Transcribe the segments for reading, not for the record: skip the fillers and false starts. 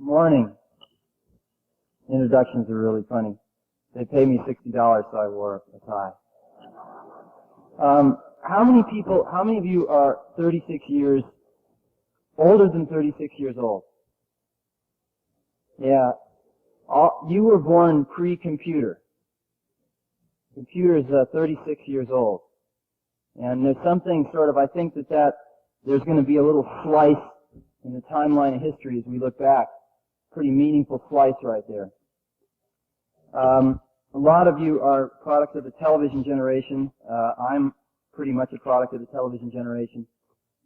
Morning. Introductions are really funny. They pay me $60, so I wore a tie. How many of you are 36 years, older than 36 years old? Yeah. You were born pre-computer. Computer is 36 years old. And there's something I think that there's going to be a little slice in the timeline of history as we look back. Pretty meaningful slice right there. A lot of you are products of the television generation. I'm pretty much a product of the television generation,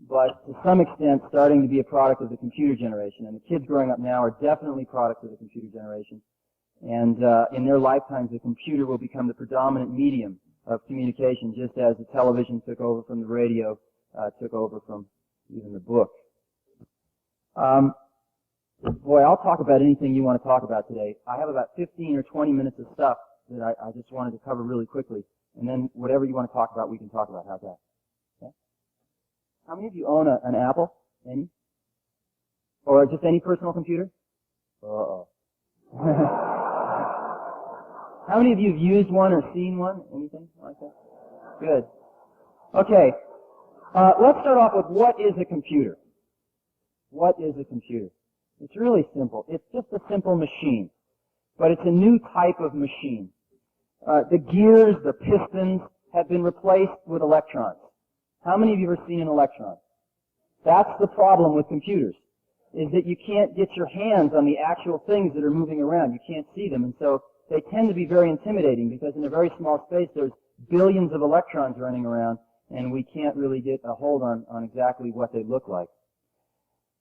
but to some extent starting to be a product of the computer generation. And the kids growing up now are definitely products of the computer generation. And in their lifetimes, the computer will become the predominant medium of communication, just as the television took over from the radio, took over from even the book. Boy, I'll talk about anything you want to talk about today. I have about 15 or 20 minutes of stuff that I just wanted to cover really quickly. And then whatever you want to talk about, we can talk about. How's that? Okay? How many of you own an Apple? Any? Or just any personal computer? Uh-oh. How many of you have used one or seen one? Anything like that? Good. Okay. Let's start off with what is a computer? What is a computer? It's really simple. It's just a simple machine, but it's a new type of machine. The gears, the pistons, have been replaced with electrons. How many of you have ever seen an electron? That's the problem with computers, is that you can't get your hands on the actual things that are moving around. You can't see them, and so they tend to be very intimidating because in a very small space there's billions of electrons running around, and we can't really get a hold on exactly what they look like.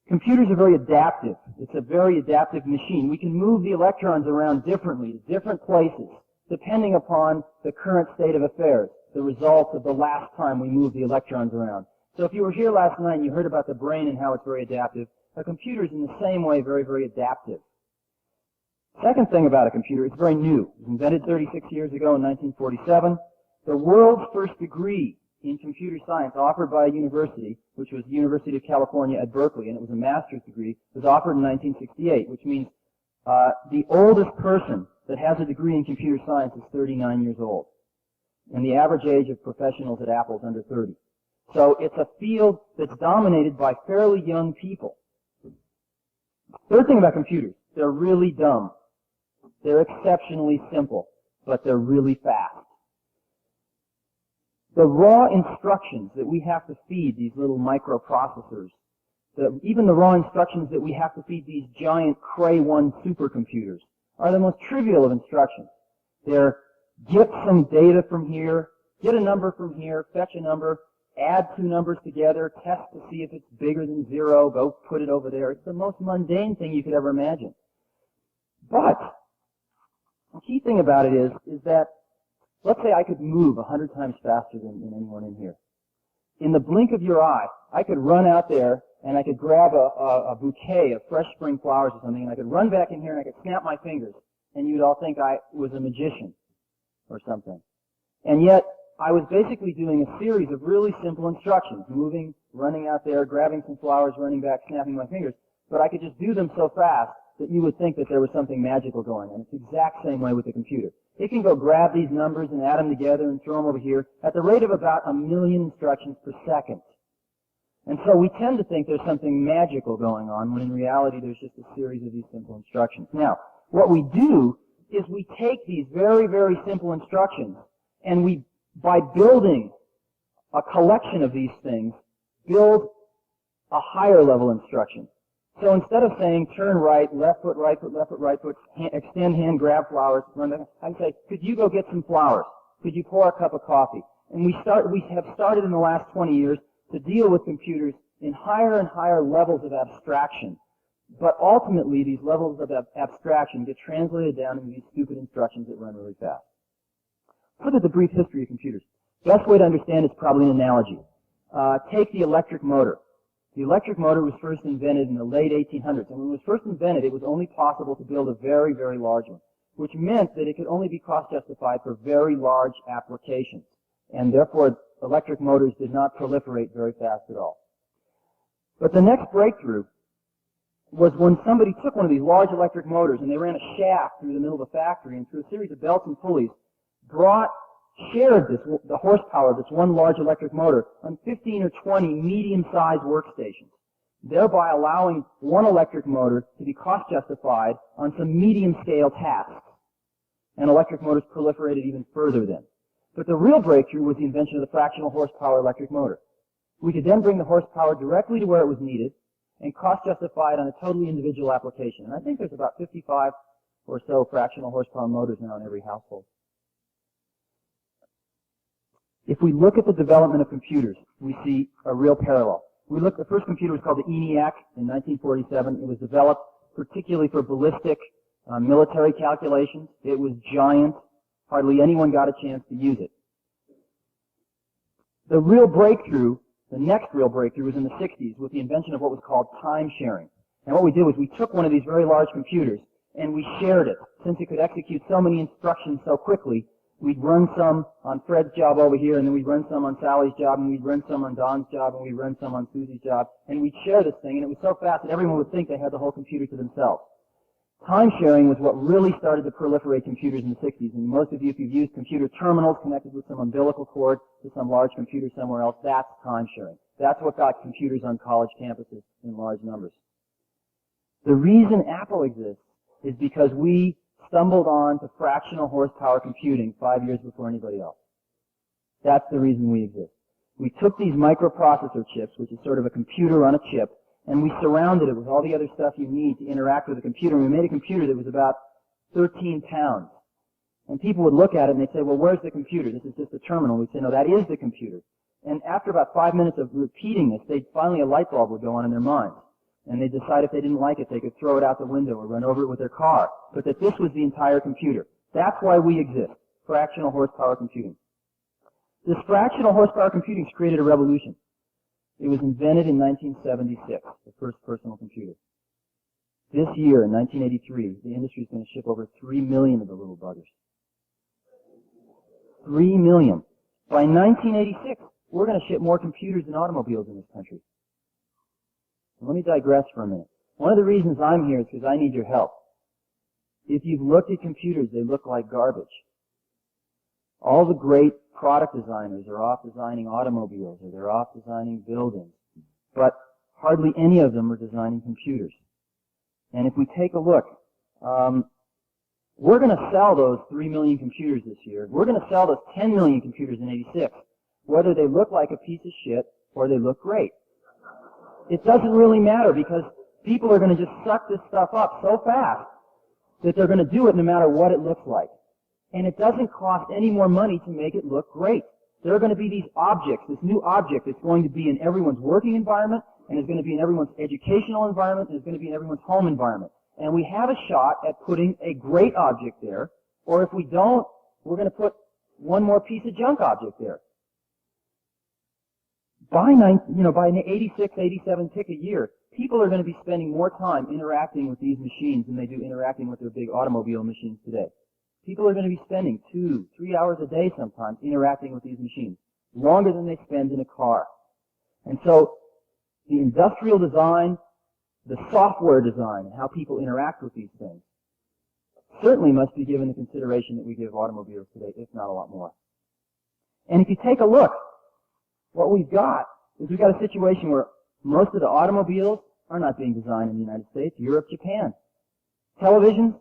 Computers are very adaptive. It's a very adaptive machine. We can move the electrons around differently to different places, depending upon the current state of affairs, the result of the last time we moved the electrons around. So if you were here last night and you heard about the brain and how it's very adaptive, a computer is in the same way very, very adaptive. Second thing about a computer, it's very new. It was invented 36 years ago in 1947. The world's first degree in computer science offered by a university, which was the University of California at Berkeley, and it was a master's degree, was offered in 1968, which means the oldest person that has a degree in computer science is 39 years old. And the average age of professionals at Apple is under 30. So it's a field that's dominated by fairly young people. Third thing about computers, they're really dumb. They're exceptionally simple, but they're really fast. The raw instructions that we have to feed these little microprocessors, even the raw instructions that we have to feed these giant Cray 1 supercomputers, are the most trivial of instructions. They're get some data from here, get a number from here, fetch a number, add two numbers together, test to see if it's bigger than 0, go put it over there. It's the most mundane thing you could ever imagine. But the key thing about it is that, let's say I could move 100 times faster than anyone in here. In the blink of your eye, I could run out there and I could grab a bouquet of fresh spring flowers or something, and I could run back in here and I could snap my fingers, and you'd all think I was a magician or something. And yet, I was basically doing a series of really simple instructions, moving, running out there, grabbing some flowers, running back, snapping my fingers, but I could just do them so fast that you would think that there was something magical going on. It's the exact same way with the computer. It can go grab these numbers and add them together and throw them over here at the rate of about 1 million instructions per second. And so we tend to think there's something magical going on, when in reality there's just a series of these simple instructions. Now, what we do is we take these very, very simple instructions, and we, by building a collection of these things, build a higher level instruction. So instead of saying turn right, left foot, right foot, left foot, right foot, extend hand, grab flowers, run back, I say, could you go get some flowers? Could you pour a cup of coffee? And we have started in the last 20 years to deal with computers in higher and higher levels of abstraction. But ultimately, these levels of abstraction get translated down into these stupid instructions that run really fast. Look at the brief history of computers. Best way to understand is probably an analogy. Take the electric motor. The electric motor was first invented in the late 1800s, and when it was first invented, it was only possible to build a very, very large one, which meant that it could only be cost-justified for very large applications, and therefore electric motors did not proliferate very fast at all. But the next breakthrough was when somebody took one of these large electric motors and they ran a shaft through the middle of the factory and through a series of belts and pulleys, shared the horsepower of this one large electric motor on 15 or 20 medium-sized workstations, thereby allowing one electric motor to be cost justified on some medium-scale tasks. And electric motors proliferated even further then. But the real breakthrough was the invention of the fractional horsepower electric motor. We could then bring the horsepower directly to where it was needed and cost justify it on a totally individual application. And I think there's about 55 or so fractional horsepower motors now in every household. If we look at the development of computers, we see a real parallel. The first computer was called the ENIAC in 1947. It was developed particularly for ballistic military calculations. It was giant. Hardly anyone got a chance to use it. The next real breakthrough was in the 60s with the invention of what was called time sharing. And what we did was we took one of these very large computers and we shared it. Since it could execute so many instructions so quickly, we'd run some on Fred's job over here, and then we'd run some on Sally's job, and we'd run some on Don's job, and we'd run some on Susie's job, and we'd share this thing, and it was so fast that everyone would think they had the whole computer to themselves. Time sharing was what really started to proliferate computers in the 60s, and most of you, if you've used computer terminals connected with some umbilical cord to some large computer somewhere else, that's time sharing. That's what got computers on college campuses in large numbers. The reason Apple exists is because we stumbled on to fractional horsepower computing 5 years before anybody else. That's the reason we exist. We took these microprocessor chips, which is sort of a computer on a chip, and we surrounded it with all the other stuff you need to interact with a computer. And we made a computer that was about 13 pounds. And people would look at it and they'd say, well, where's the computer? This is just a terminal. We'd say, no, that is the computer. And after about 5 minutes of repeating this, finally a light bulb would go on in their minds. And they'd decide if they didn't like it, they could throw it out the window or run over it with their car. But that this was the entire computer. That's why we exist. Fractional horsepower computing. This fractional horsepower computing created a revolution. It was invented in 1976, the first personal computer. This year, in 1983, the industry is going to ship over 3 million of the little buggers. 3 million. By 1986, we're going to ship more computers than automobiles in this country. Let me digress for a minute. One of the reasons I'm here is because I need your help. If you've looked at computers, they look like garbage. All the great product designers are off designing automobiles, or they're off designing buildings. But hardly any of them are designing computers. And if we take a look, we're going to sell those 3 million computers this year. We're going to sell those 10 million computers in '86, whether they look like a piece of shit or they look great. It doesn't really matter because people are going to just suck this stuff up so fast that they're going to do it no matter what it looks like. And it doesn't cost any more money to make it look great. There are going to be these objects, this new object that's going to be in everyone's working environment, and is going to be in everyone's educational environment, and is going to be in everyone's home environment. And we have a shot at putting a great object there, or if we don't, we're going to put one more piece of junk object there. By an 86, 87 tick a year, people are going to be spending more time interacting with these machines than they do interacting with their big automobile machines today. People are going to be spending 2, 3 hours a day sometimes interacting with these machines, longer than they spend in a car. And so the industrial design, the software design, and how people interact with these things certainly must be given the consideration that we give automobiles today, if not a lot more. And if you take a look, what we've got is we've got a situation where most of the automobiles are not being designed in the United States, Europe, Japan. Televisions,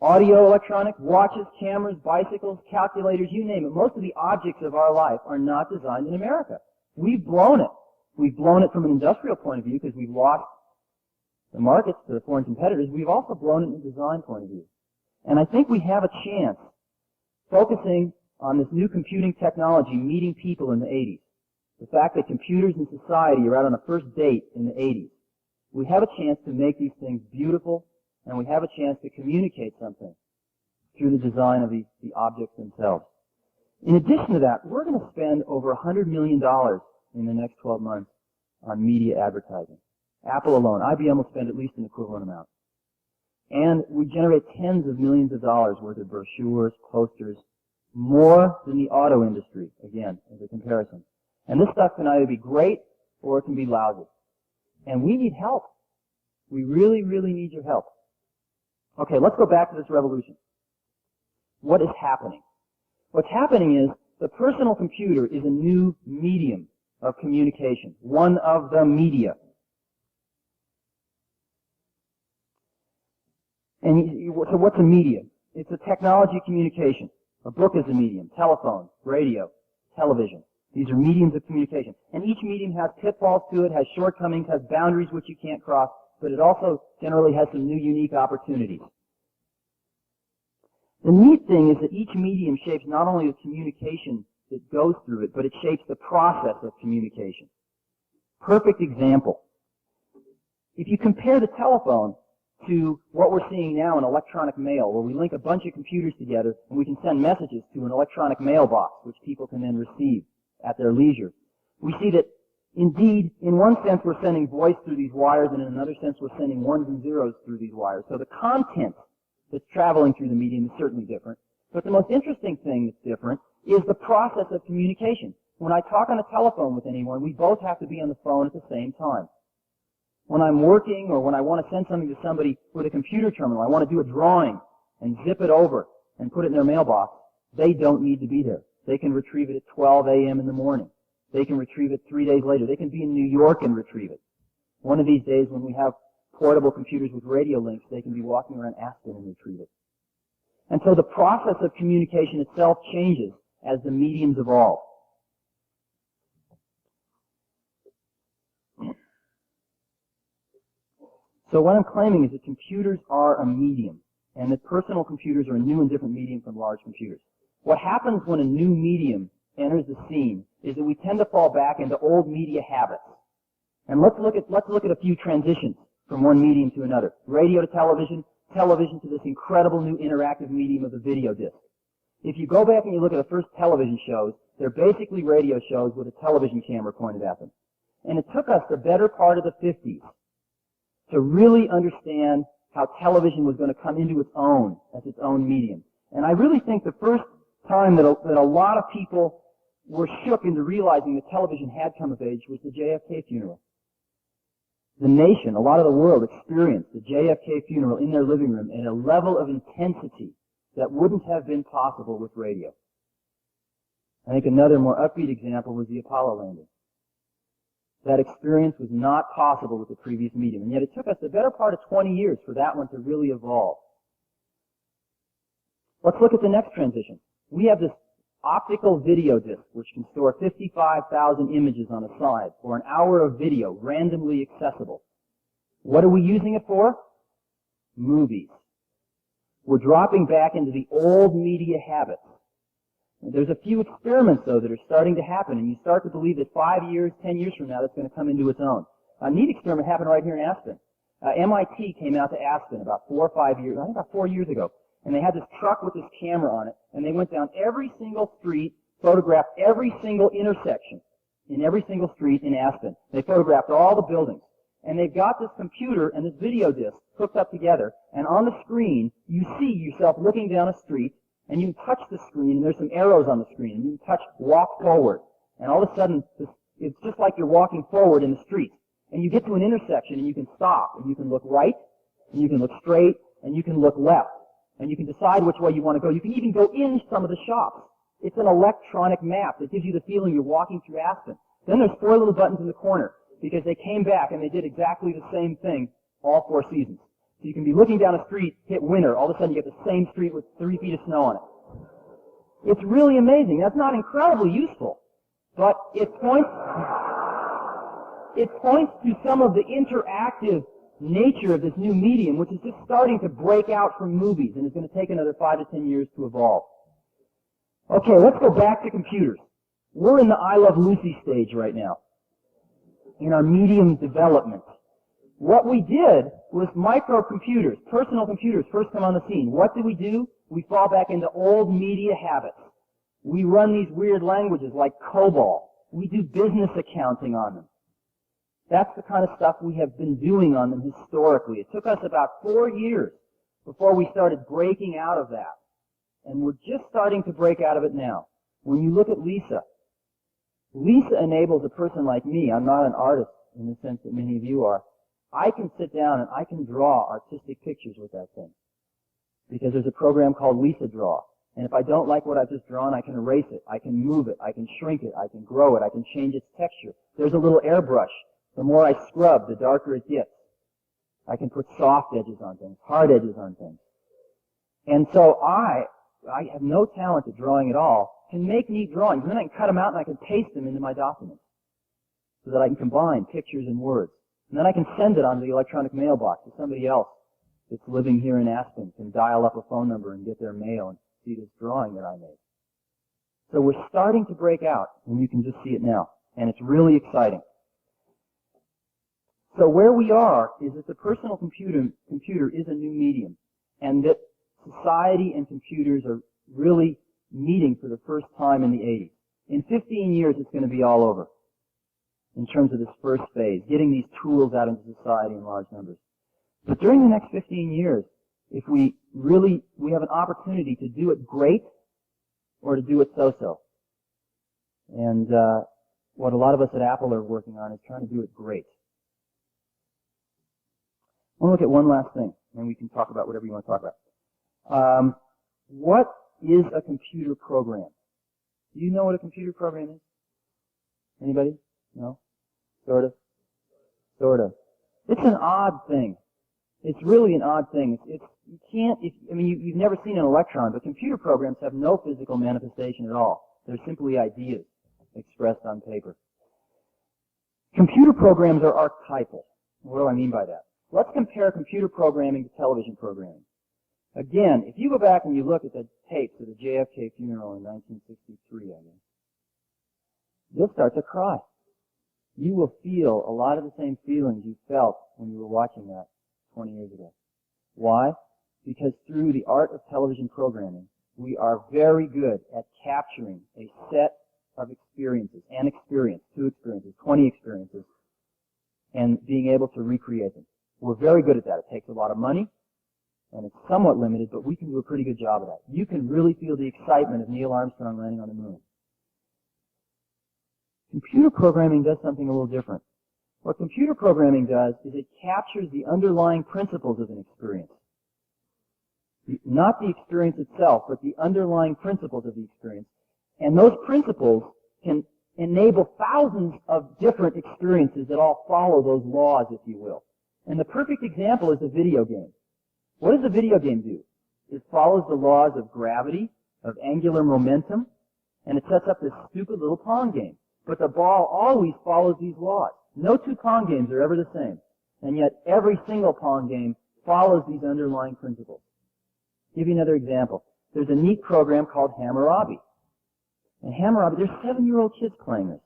audio, electronics, watches, cameras, bicycles, calculators, you name it. Most of the objects of our life are not designed in America. We've blown it. We've blown it from an industrial point of view because we've lost the markets to the foreign competitors. We've also blown it in a design point of view. And I think we have a chance, focusing on this new computing technology meeting people in the 80s. The fact that computers and society are out on a first date in the 80s. We have a chance to make these things beautiful, and we have a chance to communicate something through the design of the objects themselves. In addition to that, we're going to spend over $100 million in the next 12 months on media advertising. Apple alone. IBM will spend at least an equivalent amount. And we generate tens of millions of dollars worth of brochures, posters, more than the auto industry, again, as a comparison. And this stuff can either be great or it can be lousy. And we need help. We really, really need your help. Okay, let's go back to this revolution. What is happening? What's happening is the personal computer is a new medium of communication, one of the media. And so what's a medium? It's a technology of communication. A book is a medium, telephone, radio, television. These are mediums of communication. And each medium has pitfalls to it, has shortcomings, has boundaries which you can't cross, but it also generally has some new unique opportunities. The neat thing is that each medium shapes not only the communication that goes through it, but it shapes the process of communication. Perfect example. If you compare the telephone to what we're seeing now in electronic mail, where we link a bunch of computers together and we can send messages to an electronic mailbox, which people can then receive at their leisure, we see that indeed, in one sense, we're sending voice through these wires, and in another sense, we're sending ones and zeros through these wires. So the content that's traveling through the medium is certainly different. But the most interesting thing that's different is the process of communication. When I talk on a telephone with anyone, we both have to be on the phone at the same time. When I'm working or when I want to send something to somebody with a computer terminal, I want to do a drawing and zip it over and put it in their mailbox, they don't need to be there. They can retrieve it at 12 a.m. in the morning. They can retrieve it 3 days later. They can be in New York and retrieve it. One of these days when we have portable computers with radio links, they can be walking around Aspen and retrieve it. And so the process of communication itself changes as the mediums evolve. So what I'm claiming is that computers are a medium, and that personal computers are a new and different medium from large computers. What happens when a new medium enters the scene is that we tend to fall back into old media habits. And let's look at a few transitions from one medium to another. Radio to television, television to this incredible new interactive medium of the video disc. If you go back and you look at the first television shows, they're basically radio shows with a television camera pointed at them. And it took us the better part of the 50s to really understand how television was going to come into its own as its own medium. And I really think the first time that a lot of people were shook into realizing that television had come of age was the JFK funeral. The nation, a lot of the world, experienced the JFK funeral in their living room at a level of intensity that wouldn't have been possible with radio. I think another more upbeat example was the Apollo landing. That experience was not possible with the previous medium, and yet it took us the better part of 20 years for that one to really evolve. Let's look at the next transition. We have this optical video disc, which can store 55,000 images on a side, or an hour of video, randomly accessible. What are we using it for? Movies. We're dropping back into the old media habits. There's a few experiments, though, that are starting to happen, and you start to believe that 5 years, 10 years from now, that's going to come into its own. A neat experiment happened right here in Aspen. MIT came out to Aspen about 4 or 5 years, I think about 4 years ago, and they had this truck with this camera on it, and they went down every single street, photographed every single intersection in every single street in Aspen. They photographed all the buildings. And they've got this computer and this video disc hooked up together, and on the screen, you see yourself looking down a street, and you can touch the screen, and there's some arrows on the screen, and you can touch walk forward. And all of a sudden, it's just like you're walking forward in the street. And you get to an intersection, and you can stop, and you can look right, and you can look straight, and you can look left. And you can decide which way you want to go. You can even go in some of the shops. It's an electronic map that gives you the feeling you're walking through Aspen. Then there's 4 little buttons in the corner, because they came back and they did exactly the same thing all 4 seasons. So you can be looking down a street, hit winter, all of a sudden you get the same street with 3 feet of snow on it. It's really amazing. That's not incredibly useful, but it points to some of the interactive nature of this new medium, which is just starting to break out from movies, and it's going to take another 5 to 10 years to evolve. Okay, let's go back to computers. We're in the I Love Lucy stage right now in our medium development. What we did was microcomputers, personal computers, first come on the scene. What do? We fall back into old media habits. We run these weird languages like COBOL. We do business accounting on them. That's the kind of stuff we have been doing on them historically. It took us about 4 years before we started breaking out of that. And we're just starting to break out of it now. When you look at Lisa, Lisa enables a person like me, I'm not an artist in the sense that many of you are, I can sit down and I can draw artistic pictures with that thing. Because there's a program called Lisa Draw. And if I don't like what I've just drawn, I can erase it. I can move it. I can shrink it. I can grow it. I can change its texture. There's a little airbrush. The more I scrub, the darker it gets. I can put soft edges on things, hard edges on things. And so I have no talent at drawing at all, can make neat drawings. And then I can cut them out and I can paste them into my documents so that I can combine pictures and words. And then I can send it onto the electronic mailbox to somebody else that's living here in Aspen, can dial up a phone number and get their mail and see this drawing that I made. So we're starting to break out, and you can just see it now. And it's really exciting. So where we are is that the personal computer is a new medium, and that society and computers are really meeting for the first time in the 80s. In 15 years, it's going to be all over in terms of this first phase, getting these tools out into society in large numbers. But during the next 15 years, if we have an opportunity to do it great or to do it so-so. And what a lot of us at Apple are working on is trying to do it great. I want to look at one last thing, and we can talk about whatever you want to talk about. What is a computer program? Do you know what a computer program is? Anybody? No? Sort of? Sort of. It's an odd thing. It's really an odd thing. You've never seen an electron, but computer programs have no physical manifestation at all. They're simply ideas expressed on paper. Computer programs are archetypal. What do I mean by that? Let's compare computer programming to television programming. Again, if you go back and you look at the tapes of the JFK funeral in 1963, I guess, you'll start to cry. You will feel a lot of the same feelings you felt when you were watching that 20 years ago. Why? Because through the art of television programming, we are very good at capturing a set of experiences, an experience, 2 experiences, 20 experiences, and being able to recreate them. We're very good at that. It takes a lot of money, and it's somewhat limited, but we can do a pretty good job of that. You can really feel the excitement of Neil Armstrong landing on the moon. Computer programming does something a little different. What computer programming does is it captures the underlying principles of an experience. Not the experience itself, but the underlying principles of the experience. And those principles can enable thousands of different experiences that all follow those laws, if you will. And the perfect example is a video game. What does a video game do? It follows the laws of gravity, of angular momentum, and it sets up this stupid little Pong game. But the ball always follows these laws. No 2 Pong games are ever the same. And yet every single Pong game follows these underlying principles. I'll give you another example. There's a neat program called Hammurabi. And Hammurabi, there's 7-year-old kids playing this.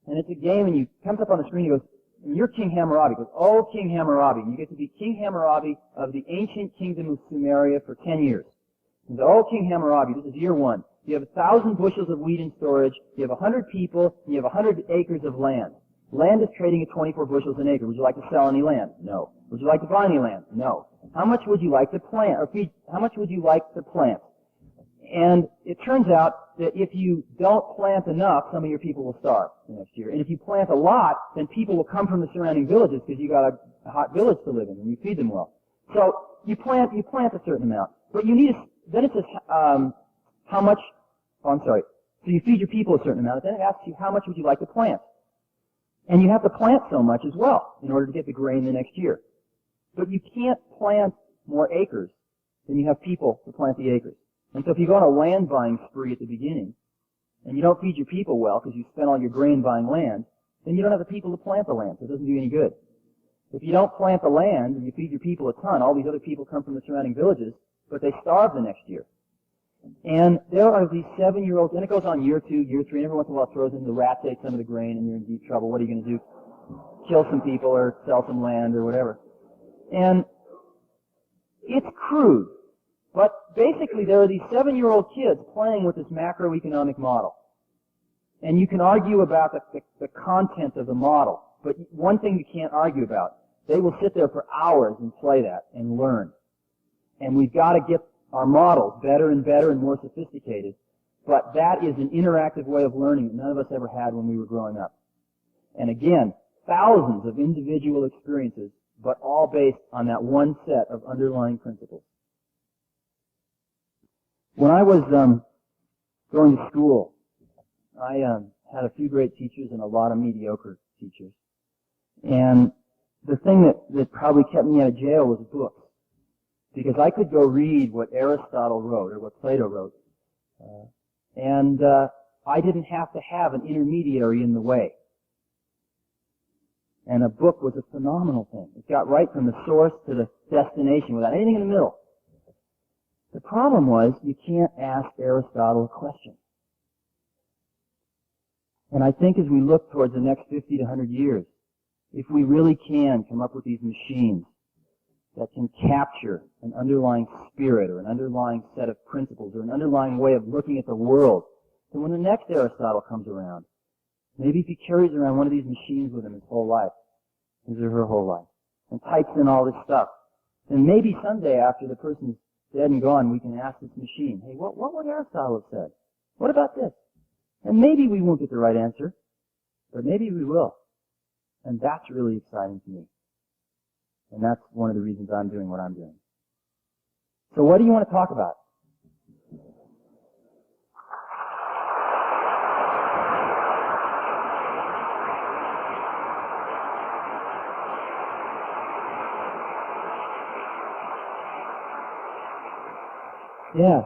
And it's a game, and comes up on the screen, and goes, you're King Hammurabi. He goes, oh, King Hammurabi. And you get to be King Hammurabi of the ancient kingdom of Sumeria for 10 years. And so, oh, King Hammurabi, this is year 1. You have 1,000 bushels of wheat in storage, you have 100 people, and you have 100 acres of land. Land is trading at 24 bushels an acre. Would you like to sell any land? No. Would you like to buy any land? No. How much would you like to plant? How much would you like to plant? And it turns out that if you don't plant enough, some of your people will starve the next year. And if you plant a lot, then people will come from the surrounding villages because you got a hot village to live in and you feed them well. So you plant a certain amount, but you need then it says how much. Oh, I'm sorry. So you feed your people a certain amount, and then it asks you how much would you like to plant. And you have to plant so much as well in order to get the grain the next year. But you can't plant more acres than you have people to plant the acres. And so if you go on a land buying spree at the beginning, and you don't feed your people well because you spent all your grain buying land, then you don't have the people to plant the land, so it doesn't do you any good. If you don't plant the land and you feed your people a ton, all these other people come from the surrounding villages, but they starve the next year. And there are these 7-year-olds, and it goes on year 2, year 3, and every once in a while it throws in the rats ate some of the grain and you're in deep trouble. What are you going to do? Kill some people or sell some land or whatever. And it's crude. But basically there are these 7-year-old kids playing with this macroeconomic model. And you can argue about the content of the model. But one thing you can't argue about, they will sit there for hours and play that and learn. And we've got to get our models better and better and more sophisticated. But that is an interactive way of learning that none of us ever had when we were growing up. And again, thousands of individual experiences but all based on that one set of underlying principles. When I was going to school, I had a few great teachers and a lot of mediocre teachers. And the thing that probably kept me out of jail was books. Because I could go read what Aristotle wrote or what Plato wrote. And I didn't have to have an intermediary in the way. And a book was a phenomenal thing. It got right from the source to the destination without anything in the middle. The problem was you can't ask Aristotle a question. And I think as we look towards the next 50 to 100 years, if we really can come up with these machines that can capture an underlying spirit or an underlying set of principles or an underlying way of looking at the world, then when the next Aristotle comes around, maybe if he carries around one of these machines with him his whole life, his or her whole life, and types in all this stuff, then maybe someday after the person's dead and gone, we can ask this machine, hey, what would Aristotle have said? What about this? And maybe we won't get the right answer, but maybe we will. And that's really exciting to me. And that's one of the reasons I'm doing what I'm doing. So what do you want to talk about? Yeah.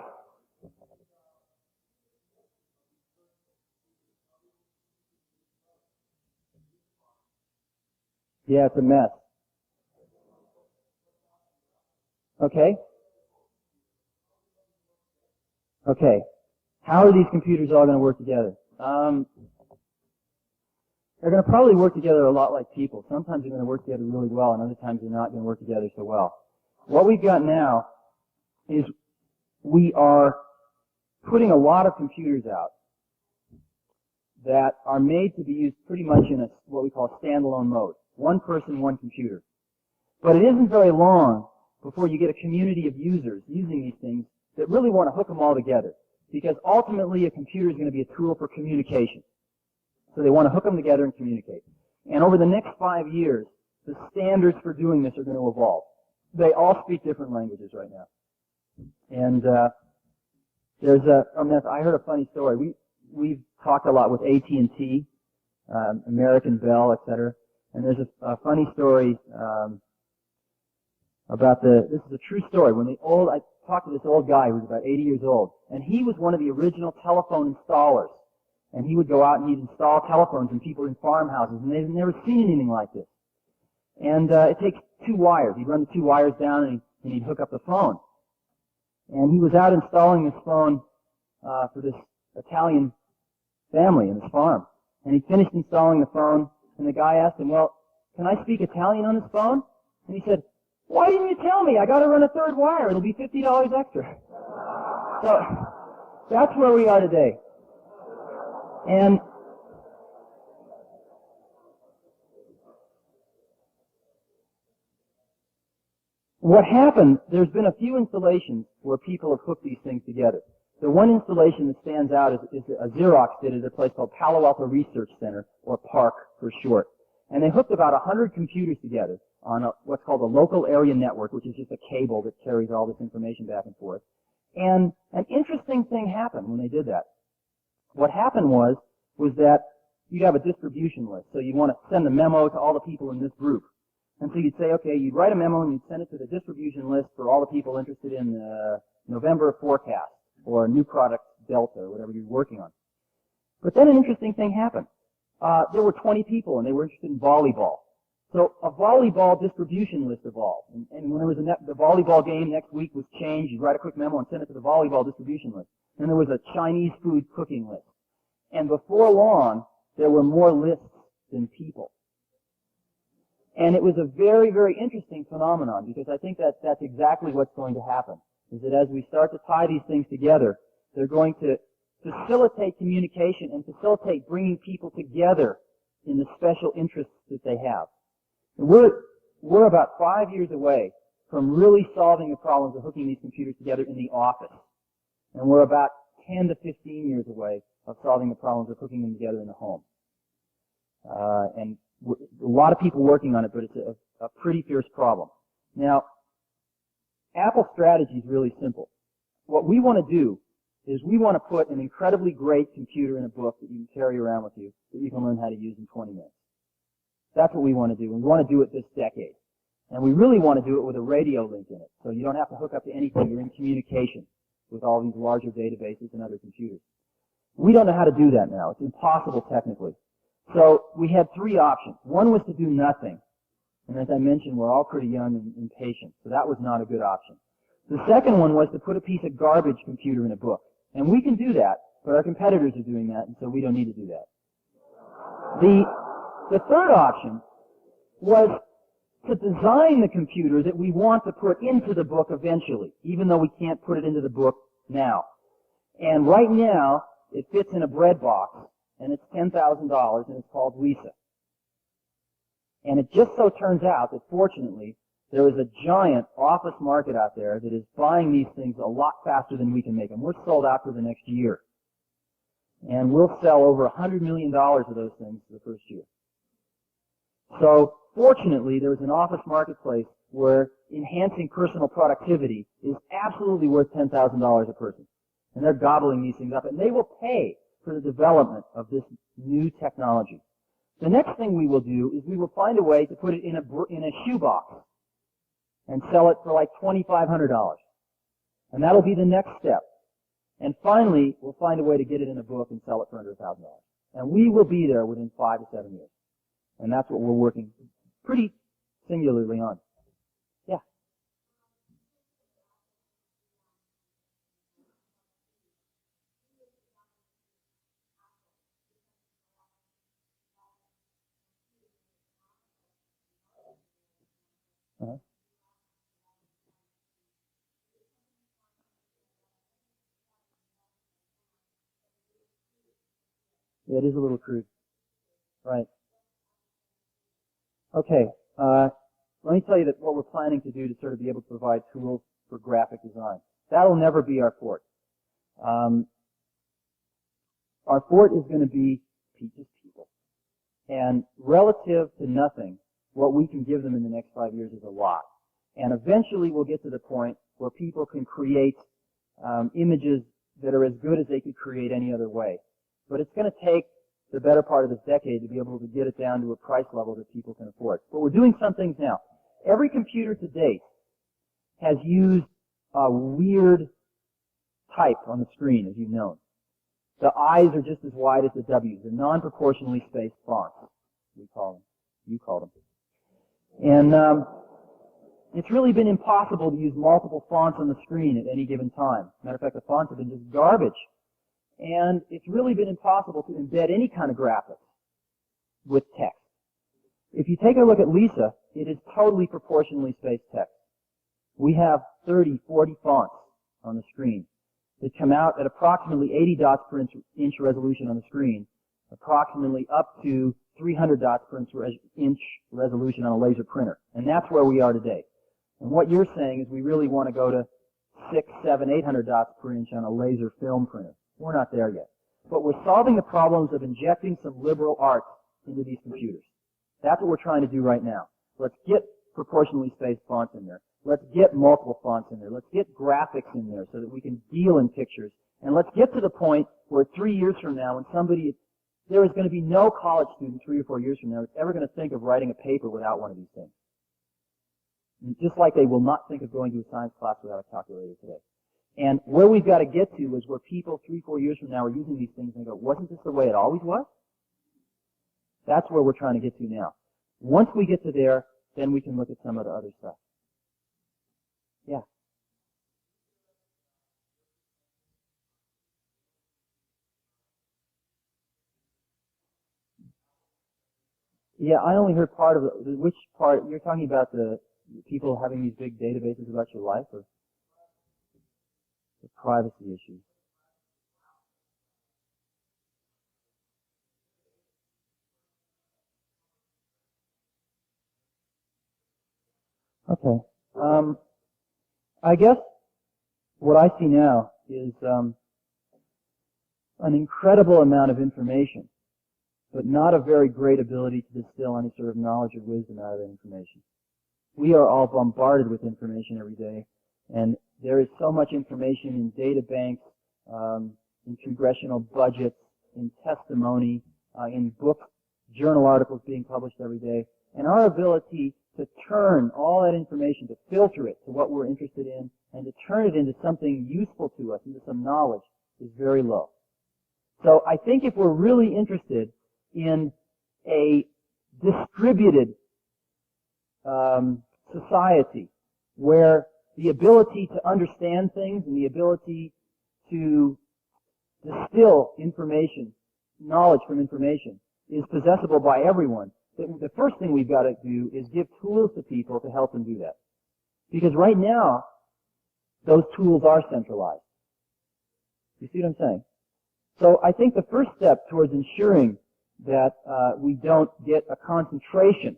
Yeah, it's a mess. Okay? Okay. How are these computers all going to work together? They're going to probably work together a lot like people. Sometimes they're going to work together really well, and other times they're not going to work together so well. What we've got now is we are putting a lot of computers out that are made to be used pretty much in what we call a standalone mode. One person, one computer. But it isn't very long before you get a community of users using these things that really want to hook them all together. Because ultimately a computer is going to be a tool for communication. So they want to hook them together and communicate. And over the next 5 years, the standards for doing this are going to evolve. They all speak different languages right now. And there's I heard a funny story. We've talked a lot with AT&T, American Bell, etc. And there's a funny story about this is a true story. I talked to this old guy who was about 80 years old, and he was one of the original telephone installers. And he would go out and he'd install telephones in people in farmhouses, and they've never seen anything like this. And it takes 2 wires. He'd run the 2 wires down and he'd hook up the phone. And he was out installing this phone for this Italian family in his farm. And he finished installing the phone, and the guy asked him, well, can I speak Italian on this phone? And he said, why didn't you tell me? I got to run a 3rd wire. It'll be $50 extra. So that's where we are today. And what happened, there's been a few installations where people have hooked these things together. The one installation that stands out is a Xerox did it at a place called Palo Alto Research Center, or PARC for short. And they hooked about 100 computers together on what's called a local area network, which is just a cable that carries all this information back and forth. And an interesting thing happened when they did that. What happened was that you'd have a distribution list. So you'd want to send a memo to all the people in this group. And so you'd say, okay, you'd write a memo and you'd send it to the distribution list for all the people interested in the November forecast or new product Delta or whatever you're working on. But then an interesting thing happened. There were 20 people and they were interested in volleyball. So a volleyball distribution list evolved. And when there was the volleyball game next week was changed, you'd write a quick memo and send it to the volleyball distribution list. And there was a Chinese food cooking list. And before long, there were more lists than people. And it was a very, very interesting phenomenon because I think that's exactly what's going to happen, is that as we start to tie these things together, they're going to facilitate communication and facilitate bringing people together in the special interests that they have. And we're about 5 years away from really solving the problems of hooking these computers together in the office. And we're about 10 to 15 years away of solving the problems of hooking them together in the home. And a lot of people working on it, but it's a a pretty fierce problem. Now, Apple's strategy is really simple. What we want to do is we want to put an incredibly great computer in a book that you can carry around with you that you can learn how to use in 20 minutes. That's what we want to do, and we want to do it this decade. And we really want to do it with a radio link in it, so you don't have to hook up to anything. You're in communication with all these larger databases and other computers. We don't know how to do that now. It's impossible technically. So we had three options. One was to do nothing. And as I mentioned, we're all pretty young and impatient, so that was not a good option. The second one was to put a piece of garbage computer in a book. And we can do that, but our competitors are doing that, and so we don't need to do that. The third option was to design the computer that we want to put into the book eventually, even though we can't put it into the book now. And right now, it fits in a bread box, and it's $10,000, and it's called Lisa. And it just so turns out that, fortunately, there is a giant office market out there that is buying these things a lot faster than we can make them. We're sold out for the next year. And we'll sell over $100 million of those things the first year. So, fortunately, there is an office marketplace where enhancing personal productivity is absolutely worth $10,000 a person. And they're gobbling these things up, and they will pay for the development of this new technology. The next thing we will do is we will find a way to put it in a shoebox and sell it for like $2,500. And that'll be the next step. And finally, we'll find a way to get it in a book and sell it for under $1,000. And we will be there within 5 to 7 years. And that's what we're working pretty singularly on. Yeah. Uh-huh. Yeah, it is a little crude. Right. Okay. Let me tell you that what we're planning to do to sort of be able to provide tools for graphic design. That'll never be our fort. Our fort is going to be just people. And relative to nothing, what we can give them in the next 5 years is a lot. And eventually we'll get to the point where people can create images that are as good as they could create any other way. But it's going to take the better part of this decade to be able to get it down to a price level that people can afford. But we're doing some things now. Every computer to date has used a weird type on the screen, as you've known. The I's are just as wide as the W's. They're non-proportionally spaced fonts, we call them. You call them. And it's really been impossible to use multiple fonts on the screen at any given time. Matter of fact, the fonts have been just garbage. And it's really been impossible to embed any kind of graphics with text. If you take a look at Lisa, it is totally proportionally spaced text. We have 30, 40 fonts on the screen that come out at approximately 80 dots per inch resolution on the screen, approximately up to 300 dots per inch resolution on a laser printer. And that's where we are today. And what you're saying is we really want to go to 6, 7, 800 dots per inch on a laser film printer. We're not there yet. But we're solving the problems of injecting some liberal arts into these computers. That's what we're trying to do right now. Let's get proportionally spaced fonts in there. Let's get multiple fonts in there. Let's get graphics in there so that we can deal in pictures. And let's get to the point where 3 years from now, when there is going to be no college student 3 or 4 years from now that's ever going to think of writing a paper without one of these things. And just like they will not think of going to a science class without a calculator today. And where we've got to get to is where people 3, 4 years from now are using these things and go, wasn't this the way it always was? That's where we're trying to get to now. Once we get to there, then we can look at some of the other stuff. Yeah. Yeah, I only heard part of it. Which part? You're talking about the people having these big databases about your life, or the privacy issues? Okay. I guess what I see now is an incredible amount of information, but not a very great ability to distill any sort of knowledge or wisdom out of that information. We are all bombarded with information every day, and there is so much information in data banks, in congressional budgets, in testimony, in books, journal articles being published every day, and our ability to turn all that information, to filter it to what we're interested in, and to turn it into something useful to us, into some knowledge, is very low. So I think if we're really interested in a distributed society where the ability to understand things and the ability to distill information, knowledge from information, is possessible by everyone, the first thing we've got to do is give tools to people to help them do that. Because right now, those tools are centralized. You see what I'm saying? So I think the first step towards ensuring that we don't get a concentration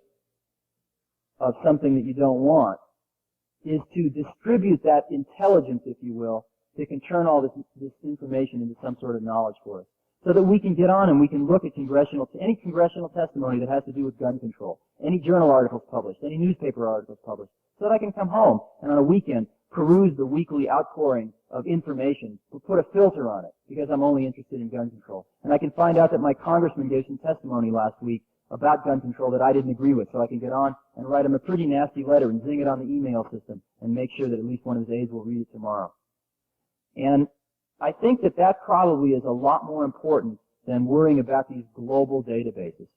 of something that you don't want is to distribute that intelligence, if you will, that can turn all this information into some sort of knowledge for us, so that we can get on and we can look at any congressional testimony that has to do with gun control, any journal articles published, any newspaper articles published, so that I can come home and on a weekend peruse the weekly outpouring of information, put a filter on it, because I'm only interested in gun control. And I can find out that my congressman gave some testimony last week about gun control that I didn't agree with, so I can get on and write him a pretty nasty letter and zing it on the email system and make sure that at least one of his aides will read it tomorrow. And I think that that probably is a lot more important than worrying about these global databases.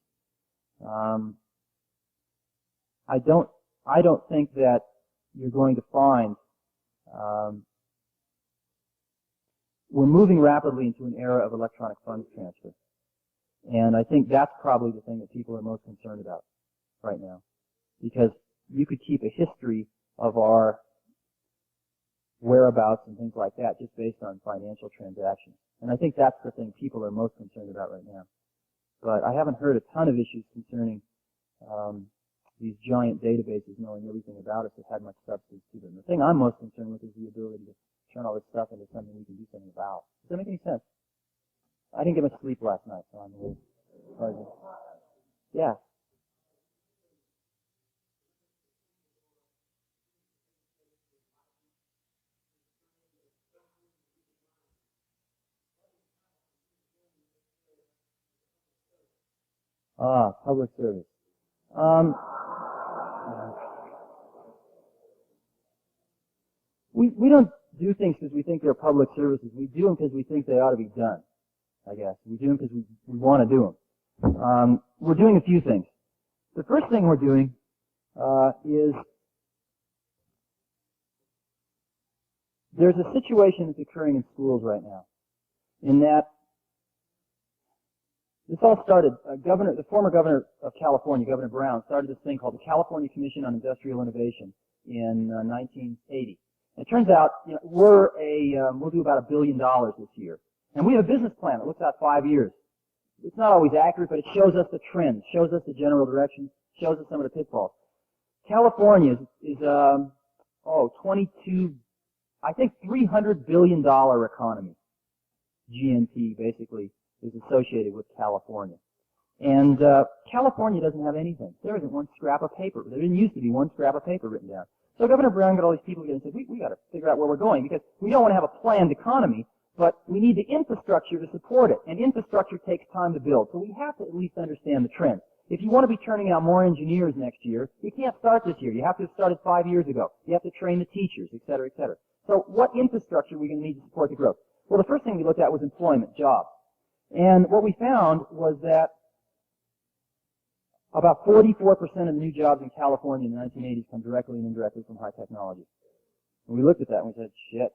I don't think that you're going to find we're moving rapidly into an era of electronic funds transfer. And I think that's probably the thing that people are most concerned about right now. Because you could keep a history of our whereabouts and things like that just based on financial transactions. And I think that's the thing people are most concerned about right now. But I haven't heard a ton of issues concerning these giant databases knowing everything about us that had much substance to them. The thing I'm most concerned with is the ability to turn all this stuff into something we can do something about. Does that make any sense? I didn't get much sleep last night, so I'm a little fuzzy. Yeah. Public service. We don't do things because we think they're public services. We do them because we think they ought to be done, I guess. We do them because we want to do them. We're doing a few things. The first thing we're doing is there's a situation that's occurring in schools right now in that this all started, the former governor of California, Governor Brown, started this thing called the California Commission on Industrial Innovation in 1980. And it turns out, we'll do about $1 billion this year. And we have a business plan that looks out 5 years. It's not always accurate, but it shows us the trends, shows us the general direction, shows us some of the pitfalls. California is 22, I think $300 billion economy. GNP, basically, is associated with California. And California doesn't have anything. There isn't one scrap of paper. There didn't used to be one scrap of paper written down. So Governor Brown got all these people together and said, we got to figure out where we're going, because we don't want to have a planned economy, but we need the infrastructure to support it. And infrastructure takes time to build. So we have to at least understand the trend. If you want to be turning out more engineers next year, you can't start this year. You have to have started 5 years ago. You have to train the teachers, et cetera, et cetera. So what infrastructure are we going to need to support the growth? Well, the first thing we looked at was employment, jobs. And what we found was that about 44% of the new jobs in California in the 1980s come directly and indirectly from high technology. And we looked at that and we said, shit.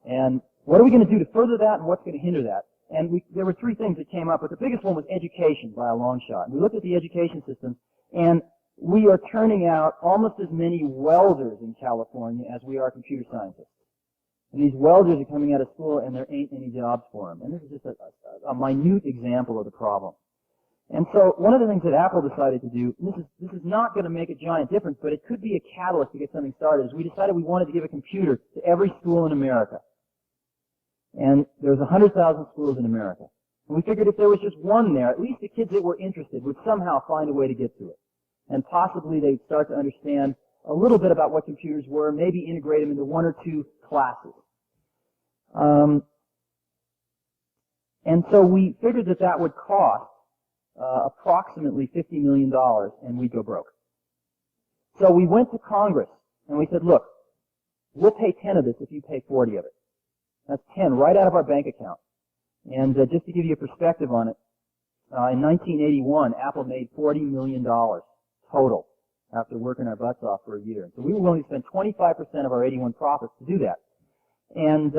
And what are we going to do to further that, and what's going to hinder that? And there were three things that came up, but the biggest one was education by a long shot. And we looked at the education system, and we are turning out almost as many welders in California as we are computer scientists. And these welders are coming out of school, and there ain't any jobs for them. And this is just a minute example of the problem. And so one of the things that Apple decided to do, and this is not going to make a giant difference, but it could be a catalyst to get something started, is we decided we wanted to give a computer to every school in America. And there's 100,000 schools in America. And we figured if there was just one there, at least the kids that were interested would somehow find a way to get to it. And possibly they'd start to understand a little bit about what computers were, maybe integrate them into one or two classes. And so we figured that that would cost approximately $50 million, and we'd go broke. So we went to Congress, and we said, look, we'll pay 10 of this if you pay 40 of it. That's 10 right out of our bank account. And just to give you a perspective on it, in 1981, Apple made $40 million total after working our butts off for a year. So we were willing to spend 25% of our 81 profits to do that. And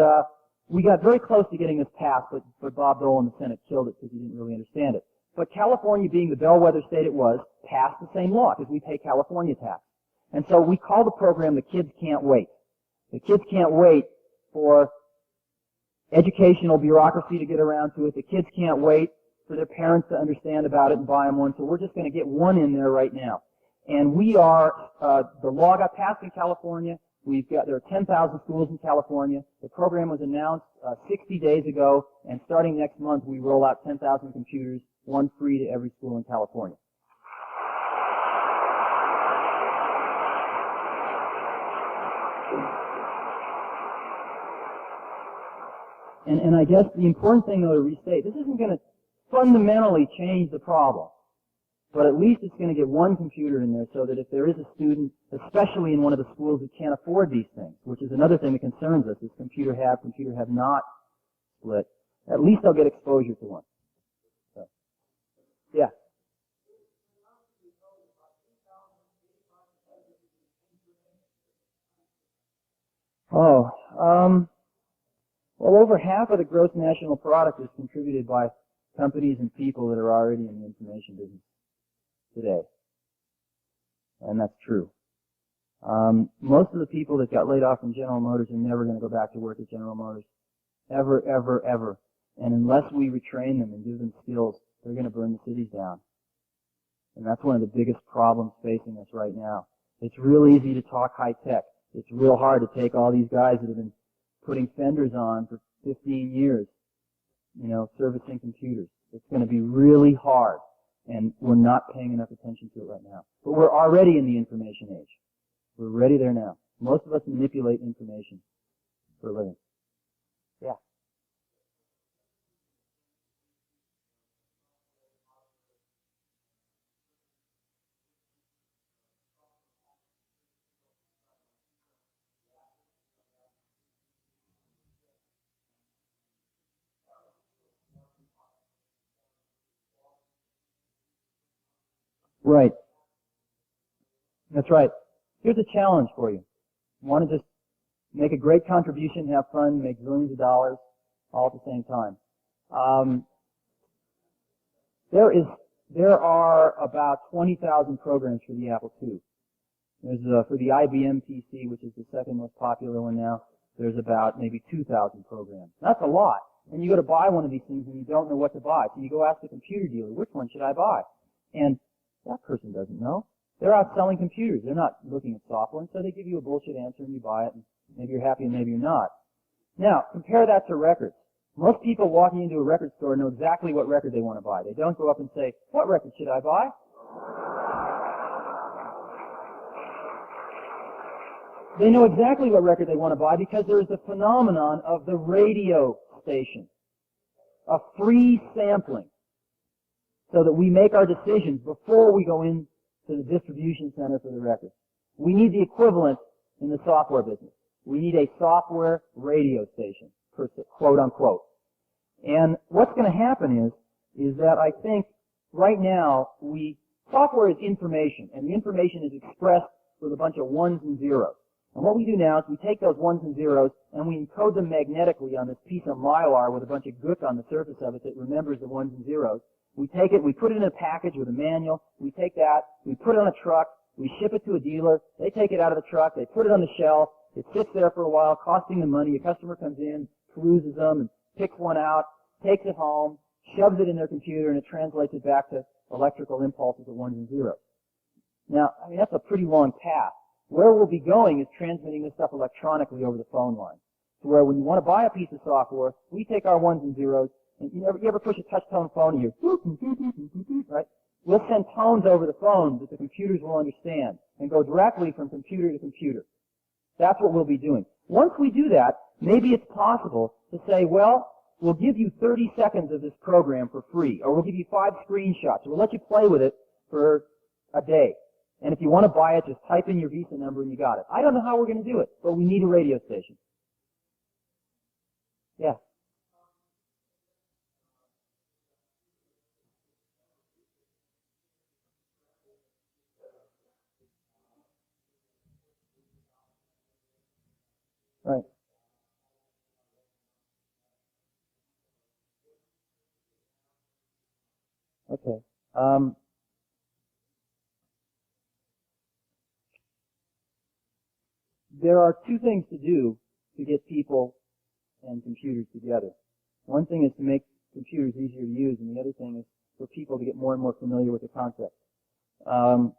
we got very close to getting this passed, but Bob Dole in the Senate killed it because he didn't really understand it. But California, being the bellwether state it was, passed the same law because we pay California tax. And so we call the program The Kids Can't Wait. The kids can't wait for educational bureaucracy to get around to it. The kids can't wait for their parents to understand about it and buy them one. So we're just going to get one in there right now. And we are, the law got passed in California. There are 10,000 schools in California. The program was announced 60 days ago, and starting next month, we roll out 10,000 computers, one free to every school in California. And I guess the important thing, though, to restate, this isn't going to fundamentally change the problem. But at least it's going to get one computer in there so that if there is a student, especially in one of the schools that can't afford these things, which is another thing that concerns us, is computer have not split, at least they'll get exposure to one. So, yeah. Well, over half of the gross national product is contributed by companies and people that are already in the information business today. And that's true. Most of the people that got laid off from General Motors are never going to go back to work at General Motors. Ever, ever, ever. And unless we retrain them and give them skills, they're going to burn the cities down. And that's one of the biggest problems facing us right now. It's real easy to talk high tech. It's real hard to take all these guys that have been putting fenders on for 15 years, servicing computers. It's going to be really hard, and we're not paying enough attention to it right now. But we're already in the information age. We're ready there now. Most of us manipulate information for a living. Yeah. Right. That's right. Here's a challenge for you. You want to just make a great contribution, have fun, make zillions of dollars all at the same time. There are about 20,000 programs for the Apple II. There's for the IBM PC, which is the second most popular one now, there's about maybe 2,000 programs. That's a lot. And you go to buy one of these things and you don't know what to buy. So you go ask the computer dealer, which one should I buy? And that person doesn't know. They're out selling computers. They're not looking at software, and so they give you a bullshit answer and you buy it, and maybe you're happy and maybe you're not. Now, compare that to records. Most people walking into a record store know exactly what record they want to buy. They don't go up and say, what record should I buy? They know exactly what record they want to buy because there is the phenomenon of the radio station, a free sampling, so that we make our decisions before we go into the distribution center for the record. We need the equivalent in the software business. We need a software radio station, quote unquote. And what's going to happen is that I think right now software is information, and the information is expressed with a bunch of ones and zeros. And what we do now is we take those ones and zeros and we encode them magnetically on this piece of mylar with a bunch of gook on the surface of it that remembers the ones and zeros. We take it, we put it in a package with a manual, we take that, we put it on a truck, we ship it to a dealer, they take it out of the truck, they put it on the shelf, it sits there for a while, costing them money, a customer comes in, peruses them, and picks one out, takes it home, shoves it in their computer, and it translates it back to electrical impulses of ones and zeros. Now, that's a pretty long path. Where we'll be going is transmitting this stuff electronically over the phone line. To where when you want to buy a piece of software, we take our ones and zeros, and you ever push a touch tone phone and you right? We'll send tones over the phone that the computers will understand and go directly from computer to computer. That's what we'll be doing. Once we do that, maybe it's possible to say, well, we'll give you 30 seconds of this program for free, or we'll give you 5 screenshots, or we'll let you play with it for a day. And if you want to buy it, just type in your Visa number and you got it. I don't know how we're going to do it, but we need a radio station. Yeah. Right. Okay. There are two things to do to get people and computers together. One thing is to make computers easier to use, and the other thing is for people to get more and more familiar with the concept. How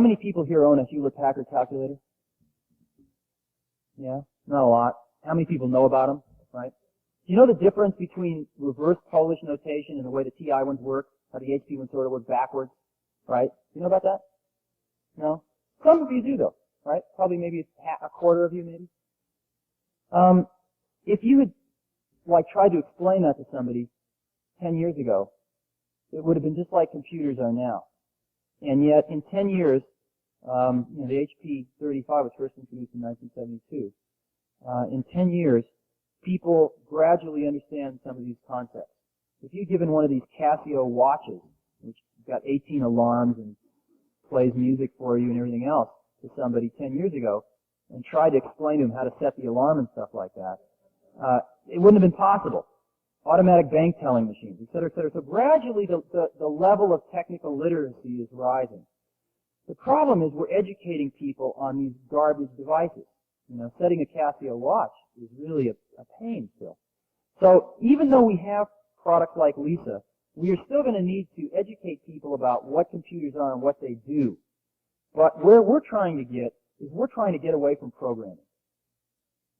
many people here own a Hewlett-Packard calculator? Yeah, not a lot. How many people know about them, right? Do you know the difference between reverse Polish notation and the way the TI ones work, how the HP ones sort of work backwards, right? Do you know about that? No? Some of you do, though, right? Probably maybe a quarter of you, maybe. If you had, tried to explain that to somebody 10 years ago, it would have been just like computers are now. And yet, in 10 years, the HP 35 was first introduced in 1972. In 10 years, people gradually understand some of these concepts. If you've given one of these Casio watches, which got 18 alarms and plays music for you and everything else, to somebody 10 years ago, and tried to explain to them how to set the alarm and stuff like that, it wouldn't have been possible. Automatic bank telling machines, et cetera, et cetera. So gradually the level of technical literacy is rising. The problem is we're educating people on these garbage devices. Setting a Casio watch is really a pain still. So even though we have products like Lisa, we are still going to need to educate people about what computers are and what they do. But where we're trying to get is we're trying to get away from programming.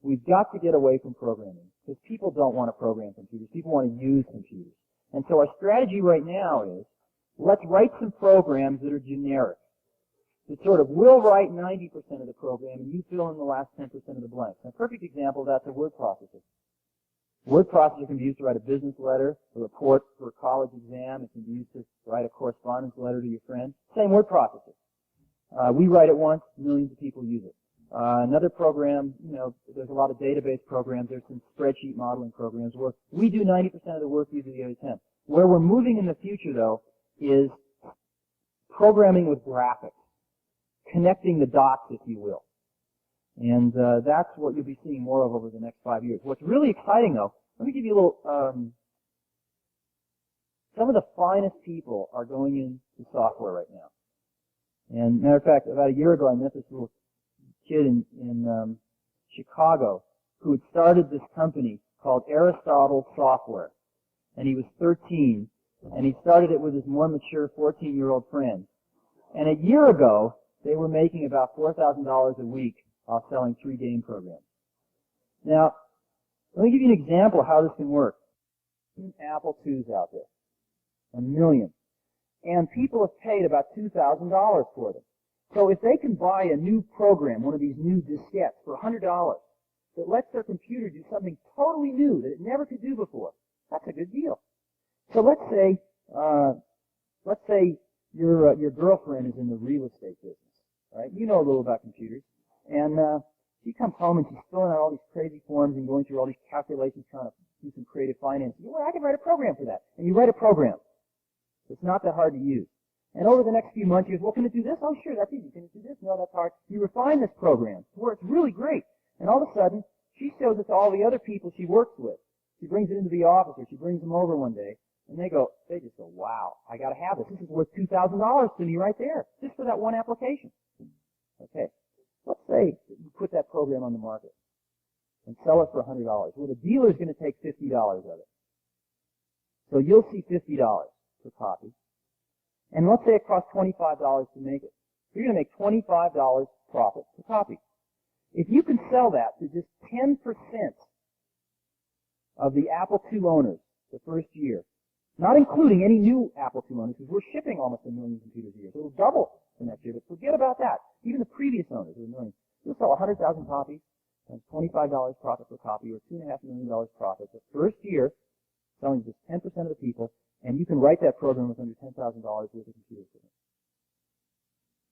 We've got to get away from programming because people don't want to program computers. People want to use computers. And so our strategy right now is let's write some programs that are generic. That sort of will write 90% of the program and you fill in the last 10% of the blanks. A perfect example of that's a word processor. Word processor can be used to write a business letter, a report for a college exam. It can be used to write a correspondence letter to your friend. Same word processor. We write it once, millions of people use it. Another program, there's a lot of database programs. There's some spreadsheet modeling programs where we do 90% of the work, you do the other 10. Where we're moving in the future, though, is programming with graphics, connecting the dots, if you will. And that's what you'll be seeing more of over the next 5 years. What's really exciting, though, let me give you a little, some of the finest people are going into software right now. And matter of fact, about a year ago, I met this little kid in Chicago who had started this company called Aristotle Software. And he was 13, and he started it with his more mature 14-year-old friend. And a year ago, they were making about $4,000 a week off selling 3 game programs. Now, let me give you an example of how this can work. Apple IIs out there, 1 million. And people have paid about $2,000 for them. So if they can buy a new program, one of these new diskettes, for $100 that lets their computer do something totally new that it never could do before, that's a good deal. So let's say your girlfriend is in the real estate business, right? You know a little about computers, and she comes home and she's filling out all these crazy forms and going through all these calculations, trying to do some creative finance. Well, I can write a program for that, and you write a program. It's not that hard to use. And over the next few months, you go, well, can it do this? Oh, sure, that's easy. Can it do this? No, that's hard. You refine this program to where it's really great. And all of a sudden, she shows it to all the other people she works with. She brings it into the office, or she brings them over one day, and they just go, wow, I got to have this. This is worth $2,000 to me right there, just for that one application. Okay, let's say that you put that program on the market and sell it for $100. Well, the dealer is going to take $50 of it. So you'll see $50 per copy. And let's say it costs $25 to make it. You're going to make $25 profit per copy. If you can sell that to just 10% of the Apple II owners the first year, Not including any new Apple II owners, because we're shipping almost 1 million computers a year. So it'll double the next year, but forget about that. Even the previous owners of 1 million. You'll sell 100,000 copies, and $25 profit per copy, or $2.5 million profit the first year, selling just 10% of the people, and you can write that program with under $10,000 worth of computer equipment.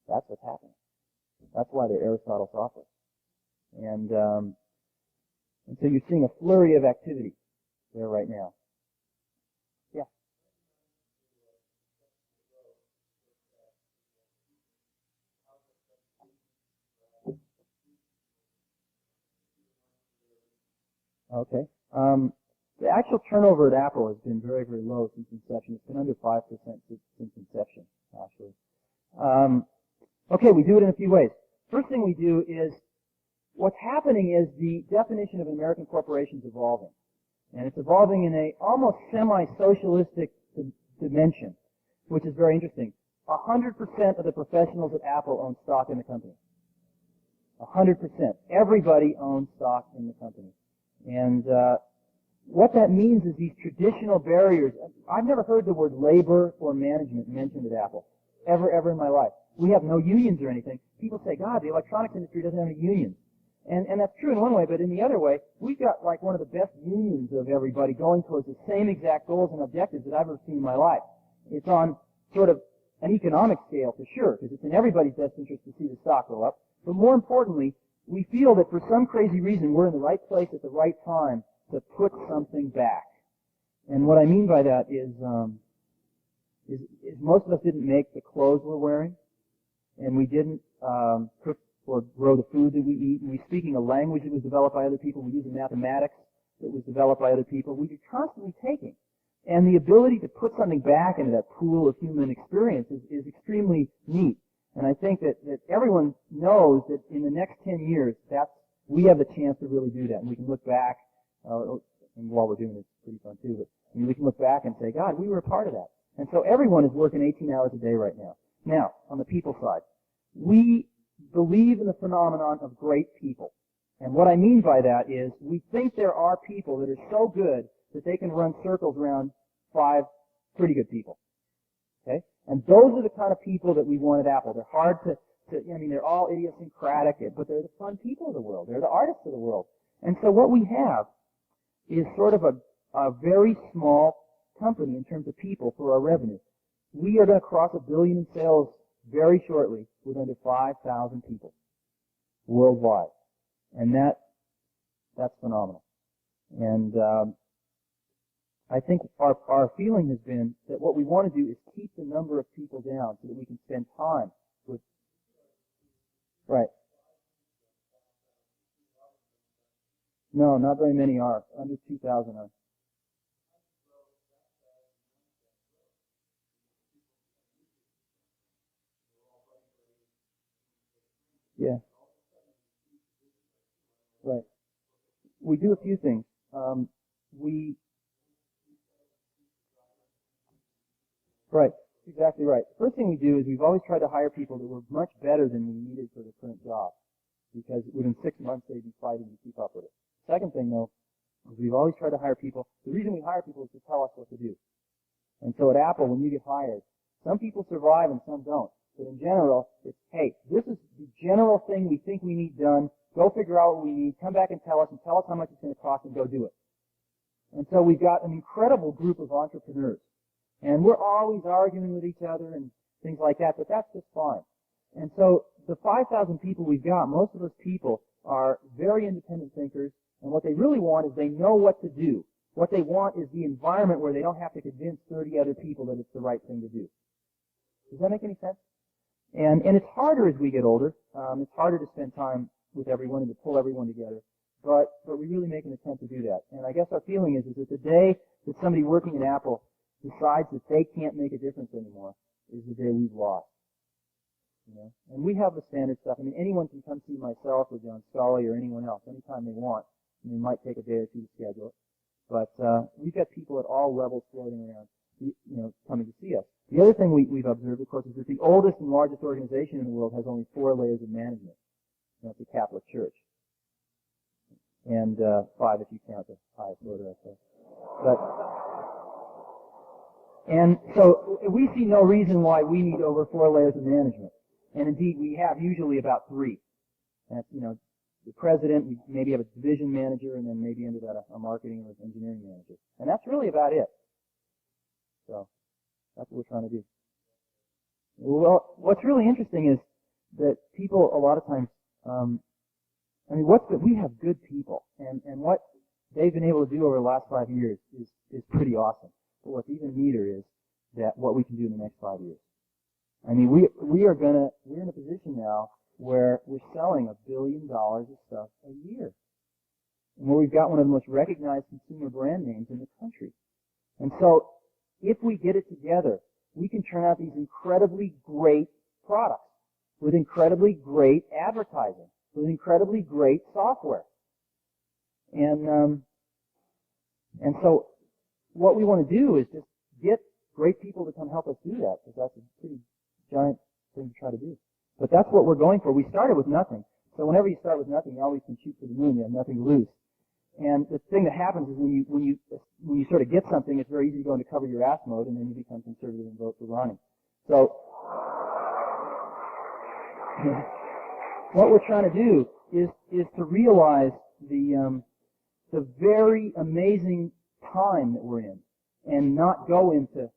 That's what's happening. That's why they're Aristotle software. And so you're seeing a flurry of activity there right now. Yeah. Okay. The actual turnover at Apple has been very, very low since inception. It's been under 5% since inception, actually. Okay, we do it in a few ways. First thing we do is, what's happening is the definition of an American corporation is evolving. And it's evolving in a almost semi-socialistic dimension, which is very interesting. 100% of the professionals at Apple own stock in the company. 100%. Everybody owns stock in the company. And what that means is these traditional barriers. I've never heard the word labor or management mentioned at Apple, ever in my life. We have no unions or anything. People say, God, the electronics industry doesn't have any unions. And that's true in one way, but in the other way, we've got like one of the best unions of everybody going towards the same exact goals and objectives that I've ever seen in my life. It's on sort of an economic scale for sure, because it's in everybody's best interest to see the stock go up. But more importantly, we feel that for some crazy reason, we're in the right place at the right time to put something back. And what I mean by that is most of us didn't make the clothes we're wearing, and we didn't cook or grow the food that we eat, and we're speaking a language that was developed by other people. We use mathematics that was developed by other people. We're constantly taking. And the ability to put something back into that pool of human experience is extremely neat. And I think that everyone knows that in the next 10 years, we have the chance to really do that. And we can look back, and while we're doing it, it's pretty fun too, but we can look back and say, God, we were a part of that. And so everyone is working 18 hours a day right now. Now, on the people side, we believe in the phenomenon of great people. And what I mean by that is we think there are people that are so good that they can run circles around 5 pretty good people. Okay? And those are the kind of people that we want at Apple. They're hard they're all idiosyncratic, but they're the fun people of the world. They're the artists of the world. And so what we have is sort of a very small company in terms of people for our revenue. We are going to cross $1 billion in sales very shortly with under 5,000 people worldwide. And that's phenomenal. And I think our feeling has been that what we want to do is keep the number of people down so that we can spend time with. Right. No, not very many are. Under 2,000 are. Yeah. Right. We do a few things. Right. Exactly right. The first thing we do is we've always tried to hire people that were much better than we needed for the current job, because within 6 months they'd be fighting to keep up with it. Second thing, though, is we've always tried to hire people. The reason we hire people is to tell us what to do. And so at Apple, when you get hired, some people survive and some don't. But in general, it's, hey, this is the general thing we think we need done. Go figure out what we need. Come back and tell us how much it's going to cost, and go do it. And so we've got an incredible group of entrepreneurs. And we're always arguing with each other and things like that, but that's just fine. And so the 5,000 people we've got, most of those people are very independent thinkers, and what they really want is they know what to do. What they want is the environment where they don't have to convince 30 other people that it's the right thing to do. Does that make any sense? And it's harder as we get older. It's harder to spend time with everyone and to pull everyone together. But we really make an attempt to do that. And I guess our feeling is that the day that somebody working at Apple decides that they can't make a difference anymore is the day we've lost. You know? And we have the standard stuff. I mean, anyone can come see myself or John Scully or anyone else anytime they want. And they might take a day or two to schedule it. But we've got people at all levels floating around, coming to see us. The other thing we've observed, of course, is that the oldest and largest organization in the world has only 4 layers of management. That's the Catholic Church. And 5 if you count the highest order, I suppose. And so we see no reason why we need over 4 layers of management. And indeed, we have usually about 3. That's, the president, we maybe have a division manager, and then maybe into that a marketing or engineering manager. And that's really about it. So that's what we're trying to do. Well, what's really interesting is that people a lot of times, we have good people, and what they've been able to do over the last 5 years is pretty awesome. But what's even neater is that what we can do in the next 5 years. I mean, we're in a position now where we're selling $1 billion of stuff a year, and where we've got one of the most recognized consumer brand names in the country. And so, if we get it together, we can turn out these incredibly great products with incredibly great advertising, with incredibly great software. And so what we want to do is just get great people to come help us do that, because that's a pretty giant thing to try to do. But that's what we're going for. We started with nothing. So whenever you start with nothing, you always can shoot for the moon. You have nothing to lose. And the thing that happens is when you sort of get something, it's very easy to go into cover your ass mode, and then you become conservative and vote for Ronnie. So what we're trying to do is to realize the very amazing time that we're in, and not go into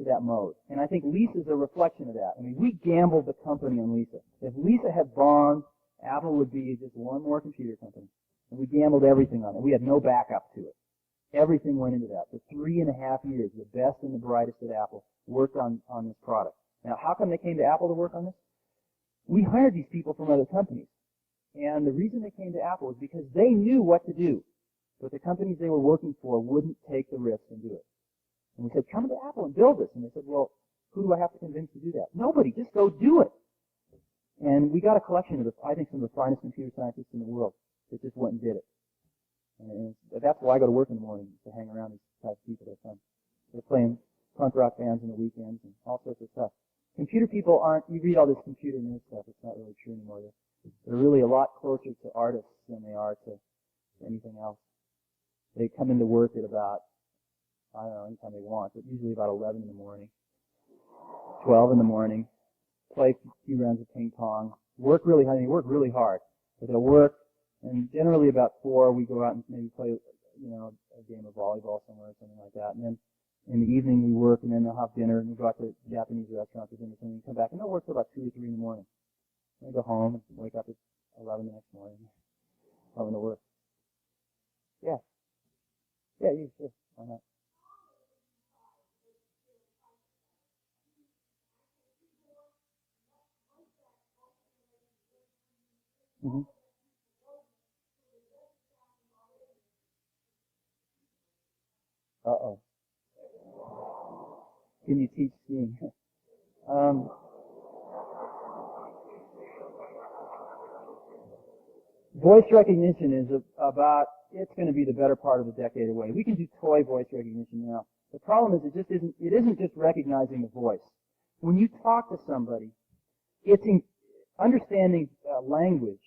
that mode. And I think Lisa's a reflection of that. I mean, we gambled the company on Lisa. If Lisa had bombed, Apple would be just one more computer company. And we gambled everything on it. We had no backup to it. Everything went into that. For 3.5 years, the best and the brightest at Apple worked on this product. Now, how come they came to Apple to work on this? We hired these people from other companies. And the reason they came to Apple was because they knew what to do, but the companies they were working for wouldn't take the risk and do it. And we said, come to Apple and build this. And they said, well, who do I have to convince to do that? Nobody. Just go do it. And we got a collection of, I think, some of the finest computer scientists in the world that just went and did it. And that's why I go to work in the morning, to hang around these types of people. They're fun. They're playing punk rock bands on the weekends and all sorts of stuff. Computer people aren't, you read all this computer nerd stuff, it's not really true anymore. They're really a lot closer to artists than they are to anything else. They come into work at about, I don't know, anytime they want, but usually about 11 in the morning, 12 in the morning, play a few rounds of ping pong, work really hard. But they'll work, and generally about 4, we go out and maybe play, a game of volleyball somewhere or something like that. And then in the evening we work, and then they'll have dinner, and we go out to Japanese restaurants or dinner, and come back, and they'll work till about 2 or 3 in the morning. And they go home and wake up at 11 the next morning, coming to work. Yeah. Yeah, sure. Why not? Mm-hmm. Uh-oh. Can you teach skiing? Voice recognition is it's going to be the better part of a decade away. We can do toy voice recognition now. The problem is it isn't just recognizing the voice. When you talk to somebody, understanding language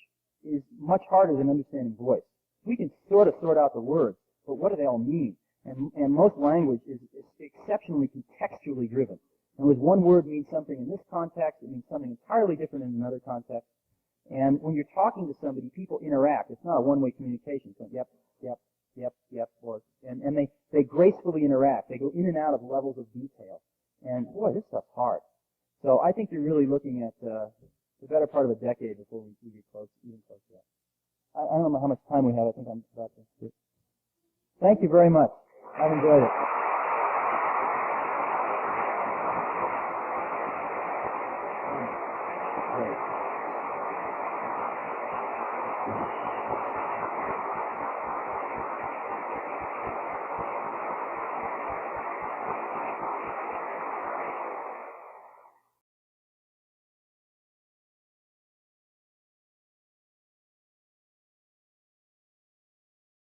is much harder than understanding voice. We can sort out the words, but what do they all mean? And most language is exceptionally contextually driven. In other words, one word means something in this context, it means something entirely different in another context. And when you're talking to somebody, people interact. It's not a one-way communication. It's like, yep, and they gracefully interact. They go in and out of levels of detail. And boy, this stuff's hard. So I think you're really looking at the better part of a decade before we get even close to that. I don't know how much time we have. I think I'm about to. Thank you very much. I've enjoyed it. Great.